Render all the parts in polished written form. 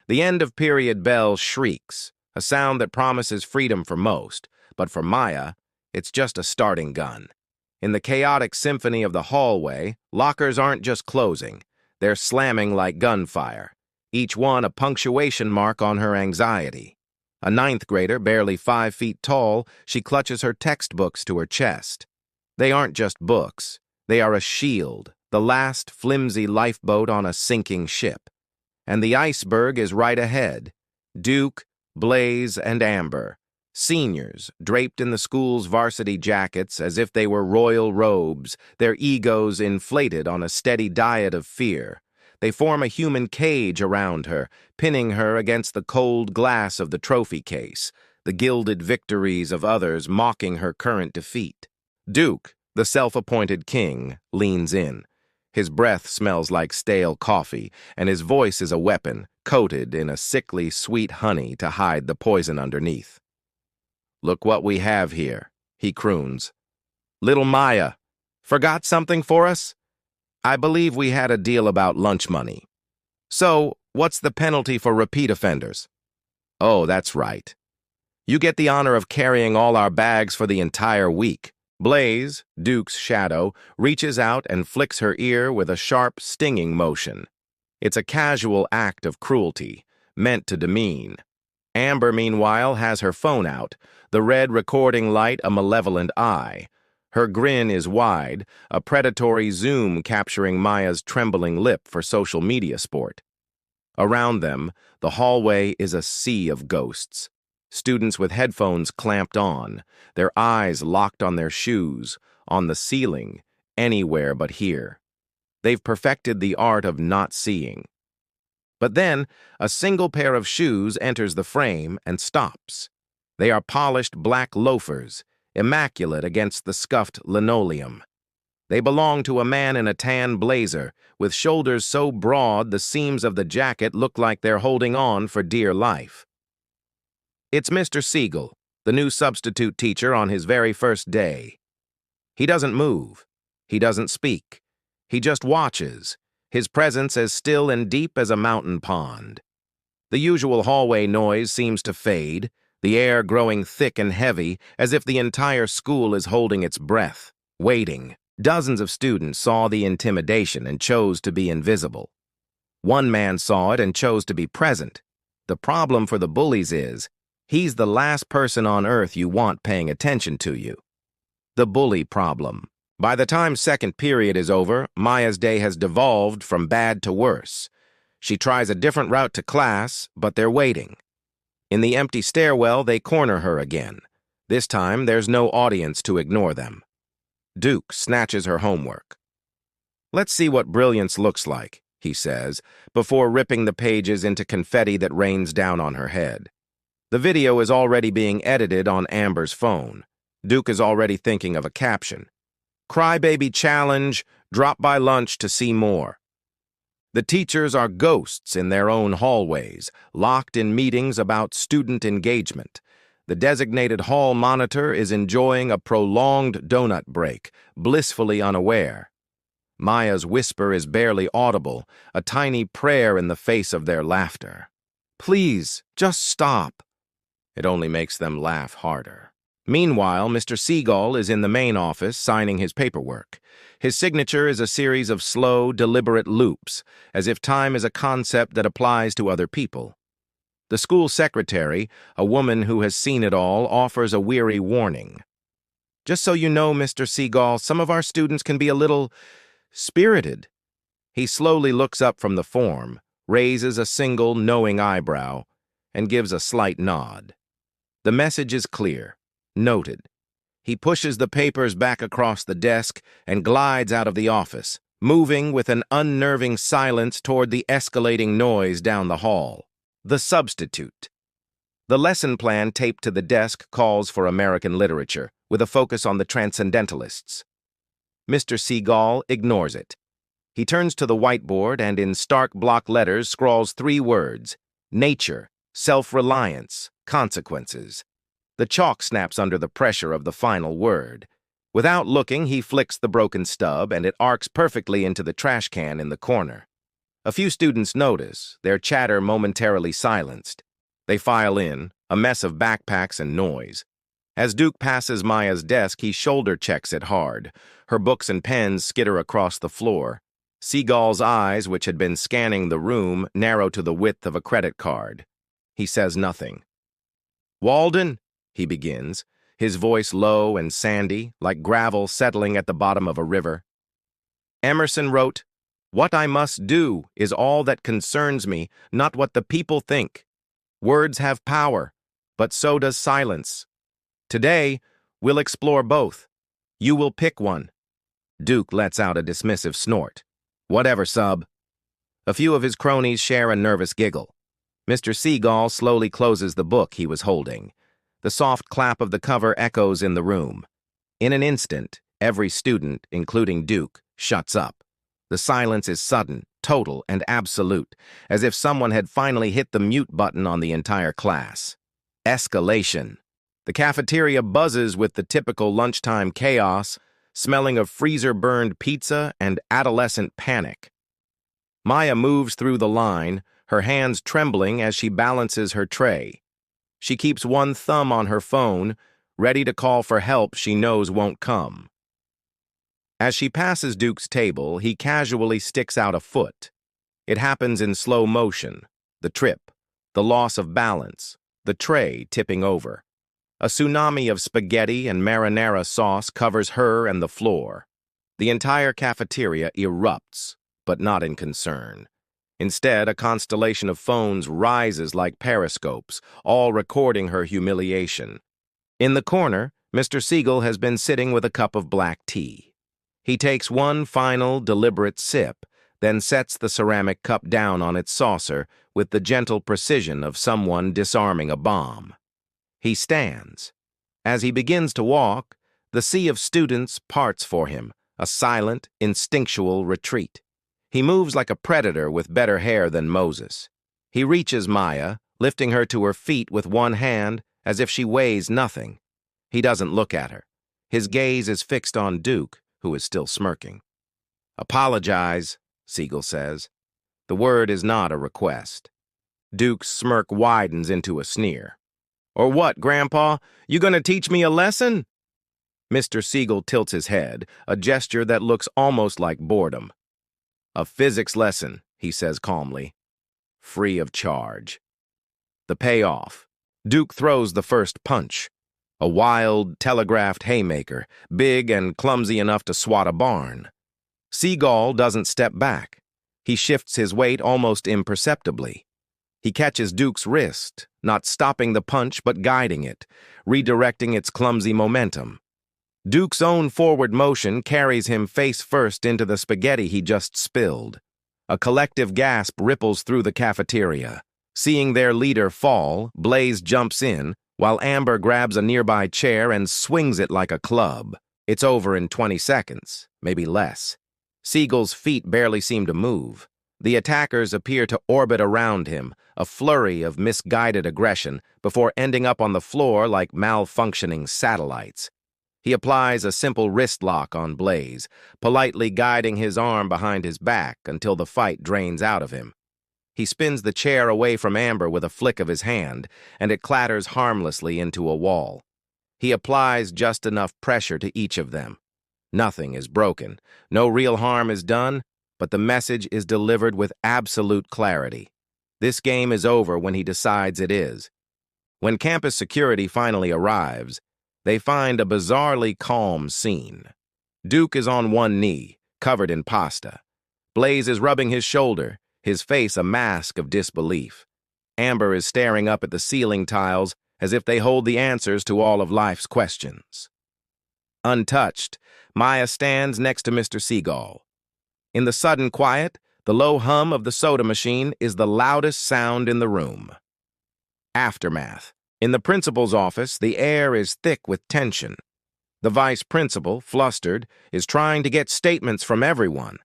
The end-of-period bell shrieks, a sound that promises freedom for most, but for Maya, it's just a starting gun. In the chaotic symphony of the hallway, lockers aren't just closing, they're slamming like gunfire, each one a punctuation mark on her anxiety. A ninth grader, barely 5 feet tall, she clutches her textbooks to her chest. They aren't just books, they are a shield, the last flimsy lifeboat on a sinking ship. And the iceberg is right ahead. Duke, Blaze, and Amber, seniors, draped in the school's varsity jackets as if they were royal robes, their egos inflated on a steady diet of fear. They form a human cage around her, pinning her against the cold glass of the trophy case, the gilded victories of others mocking her current defeat. Duke, the self-appointed king, leans in. His breath smells like stale coffee, and his voice is a weapon, coated in a sickly sweet honey to hide the poison underneath. "Look what we have here," he croons. "Little Maya, forgot something for us? I believe we had a deal about lunch money. So, what's the penalty for repeat offenders?" "Oh, that's right. You get the honor of carrying all our bags for the entire week." Blaze, Duke's shadow, reaches out and flicks her ear with a sharp, stinging motion. It's a casual act of cruelty, meant to demean. Amber, meanwhile, has her phone out, the red recording light a malevolent eye. Her grin is wide, a predatory zoom capturing Maya's trembling lip for social media sport. Around them, the hallway is a sea of ghosts. Students with headphones clamped on, their eyes locked on their shoes, on the ceiling, anywhere but here. They've perfected the art of not seeing. But then, a single pair of shoes enters the frame and stops. They are polished black loafers, immaculate against the scuffed linoleum. They belong to a man in a tan blazer, with shoulders so broad the seams of the jacket look like they're holding on for dear life. It's Mr. Seagal, the new substitute teacher on his very first day. He doesn't move. He doesn't speak. He just watches, his presence as still and deep as a mountain pond. The usual hallway noise seems to fade, the air growing thick and heavy as if the entire school is holding its breath, waiting. Dozens of students saw the intimidation and chose to be invisible. One man saw it and chose to be present. The problem for the bullies is, he's the last person on earth you want paying attention to you. The bully problem. By the time second period is over, Maya's day has devolved from bad to worse. She tries a different route to class, but they're waiting. In the empty stairwell, they corner her again. This time, there's no audience to ignore them. Duke snatches her homework. "Let's see what brilliance looks like," he says, before ripping the pages into confetti that rains down on her head. The video is already being edited on Amber's phone. Duke is already thinking of a caption. "Crybaby challenge, drop by lunch to see more." The teachers are ghosts in their own hallways, locked in meetings about student engagement. The designated hall monitor is enjoying a prolonged donut break, blissfully unaware. Maya's whisper is barely audible, a tiny prayer in the face of their laughter. "Please, just stop." It only makes them laugh harder. Meanwhile, Mr. Seagal is in the main office signing his paperwork. His signature is a series of slow, deliberate loops, as if time is a concept that applies to other people. The school secretary, a woman who has seen it all, offers a weary warning. "Just so you know, Mr. Seagal, some of our students can be a little spirited." He slowly looks up from the form, raises a single knowing eyebrow, and gives a slight nod. The message is clear, noted. He pushes the papers back across the desk and glides out of the office, moving with an unnerving silence toward the escalating noise down the hall. The substitute. The lesson plan taped to the desk calls for American literature, with a focus on the transcendentalists. Mr. Seagal ignores it. He turns to the whiteboard and in stark block letters scrawls 3 words: nature, self-reliance, consequences. The chalk snaps under the pressure of the final word. Without looking, he flicks the broken stub, and it arcs perfectly into the trash can in the corner. A few students notice, their chatter momentarily silenced. They file in, a mess of backpacks and noise. As Duke passes Maya's desk, he shoulder checks it hard. Her books and pens skitter across the floor. Seagal's eyes, which had been scanning the room, narrow to the width of a credit card. He says nothing. "Walden," he begins, his voice low and sandy, like gravel settling at the bottom of a river. "Emerson wrote, 'What I must do is all that concerns me, not what the people think. Words have power, but so does silence. Today, we'll explore both. You will pick one.'" Duke lets out a dismissive snort. "Whatever, sub." A few of his cronies share a nervous giggle. Mr. Seagal slowly closes the book he was holding. The soft clap of the cover echoes in the room. In an instant, every student, including Duke, shuts up. The silence is sudden, total, and absolute, as if someone had finally hit the mute button on the entire class. Escalation. The cafeteria buzzes with the typical lunchtime chaos, smelling of freezer-burned pizza and adolescent panic. Maya moves through the line, her hands trembling as she balances her tray. She keeps one thumb on her phone, ready to call for help she knows won't come. As she passes Duke's table, he casually sticks out a foot. It happens in slow motion. The trip, the loss of balance, the tray tipping over. A tsunami of spaghetti and marinara sauce covers her and the floor. The entire cafeteria erupts, but not in concern. Instead, a constellation of phones rises like periscopes, all recording her humiliation. In the corner, Mr. Seagal has been sitting with a cup of black tea. He takes one final, deliberate sip, then sets the ceramic cup down on its saucer with the gentle precision of someone disarming a bomb. He stands. As he begins to walk, the sea of students parts for him, a silent, instinctual retreat. He moves like a predator with better hair than Moses. He reaches Maya, lifting her to her feet with one hand as if she weighs nothing. He doesn't look at her. His gaze is fixed on Duke, who is still smirking. "Apologize," Seagal says. The word is not a request. Duke's smirk widens into a sneer. "Or what, Grandpa? You gonna teach me a lesson?" Mr. Seagal tilts his head, a gesture that looks almost like boredom. "A physics lesson," he says calmly. "Free of charge." The payoff. Duke throws the first punch. A wild, telegraphed haymaker, big and clumsy enough to swat a barn. Seagal doesn't step back. He shifts his weight almost imperceptibly. He catches Duke's wrist, not stopping the punch but guiding it, redirecting its clumsy momentum. Duke's own forward motion carries him face first into the spaghetti he just spilled. A collective gasp ripples through the cafeteria. Seeing their leader fall, Blaze jumps in, while Amber grabs a nearby chair and swings it like a club. It's over in 20 seconds, maybe less. Seagal's feet barely seem to move. The attackers appear to orbit around him, a flurry of misguided aggression, before ending up on the floor like malfunctioning satellites. He applies a simple wrist lock on Blaze, politely guiding his arm behind his back until the fight drains out of him. He spins the chair away from Amber with a flick of his hand, and it clatters harmlessly into a wall. He applies just enough pressure to each of them. Nothing is broken, no real harm is done, but the message is delivered with absolute clarity. This game is over when he decides it is. When campus security finally arrives, they find a bizarrely calm scene. Duke is on one knee, covered in pasta. Blaze is rubbing his shoulder, his face a mask of disbelief. Amber is staring up at the ceiling tiles as if they hold the answers to all of life's questions. Untouched, Maya stands next to Mr. Seagal. In the sudden quiet, the low hum of the soda machine is the loudest sound in the room. Aftermath. In the principal's office, the air is thick with tension. The vice principal, flustered, is trying to get statements from everyone.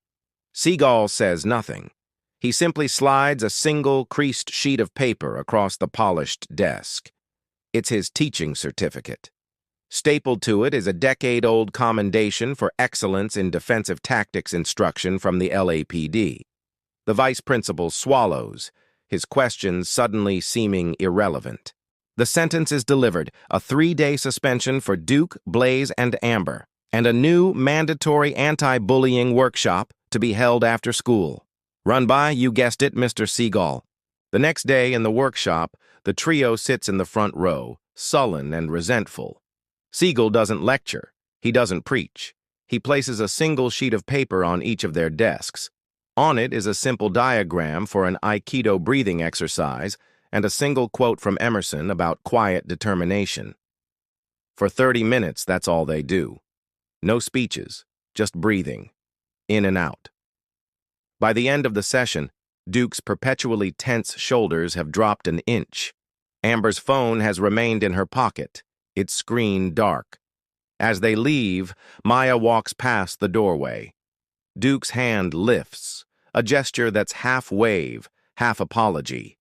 Seagal says nothing. He simply slides a single creased sheet of paper across the polished desk. It's his teaching certificate. Stapled to it is a decade-old commendation for excellence in defensive tactics instruction from the LAPD. The vice principal swallows, his questions suddenly seeming irrelevant. The sentence is delivered: a 3-day suspension for Duke, Blaze, and Amber, and a new mandatory anti-bullying workshop to be held after school. Run by, you guessed it, Mr. Seagal. The next day in the workshop, the trio sits in the front row, sullen and resentful. Seagal doesn't lecture. He doesn't preach. He places a single sheet of paper on each of their desks. On it is a simple diagram for an Aikido breathing exercise and a single quote from Emerson about quiet determination. For 30 minutes, that's all they do. No speeches, just breathing, in and out. By the end of the session, Duke's perpetually tense shoulders have dropped an inch. Amber's phone has remained in her pocket, its screen dark. As they leave, Maya walks past the doorway. Duke's hand lifts, a gesture that's half wave, half apology.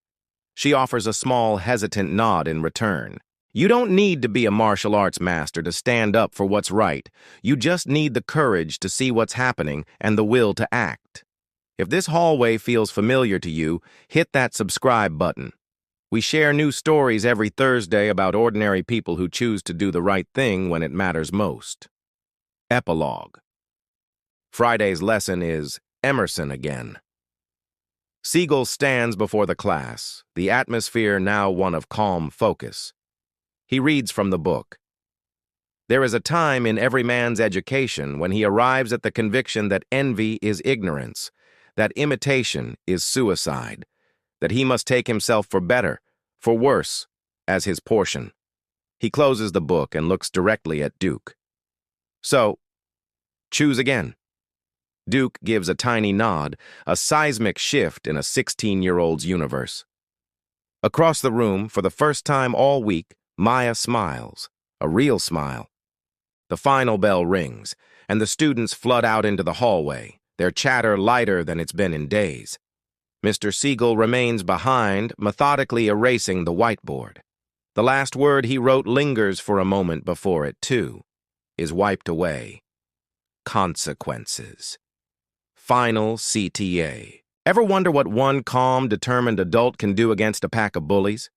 She offers a small, hesitant nod in return. You don't need to be a martial arts master to stand up for what's right. You just need the courage to see what's happening and the will to act. If this hallway feels familiar to you, hit that subscribe button. We share new stories every Thursday about ordinary people who choose to do the right thing when it matters most. Epilogue. Friday's lesson is Emerson again. Seagal stands before the class, the atmosphere now one of calm focus. He reads from the book. There is a time in every man's education when he arrives at the conviction that envy is ignorance, that imitation is suicide, that he must take himself for better, for worse, as his portion. He closes the book and looks directly at Duke. So, choose again. Duke gives a tiny nod, a seismic shift in a 16-year-old's universe. Across the room, for the first time all week, Maya smiles, a real smile. The final bell rings, and the students flood out into the hallway, their chatter lighter than it's been in days. Mr. Seagal remains behind, methodically erasing the whiteboard. The last word he wrote lingers for a moment before it, too, is wiped away. Consequences. Final CTA. Ever wonder what one calm, determined adult can do against a pack of bullies?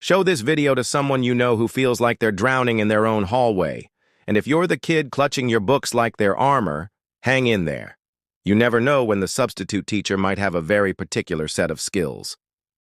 Show this video to someone you know who feels like they're drowning in their own hallway. And if you're the kid clutching your books like their armor, hang in there. You never know when the substitute teacher might have a very particular set of skills.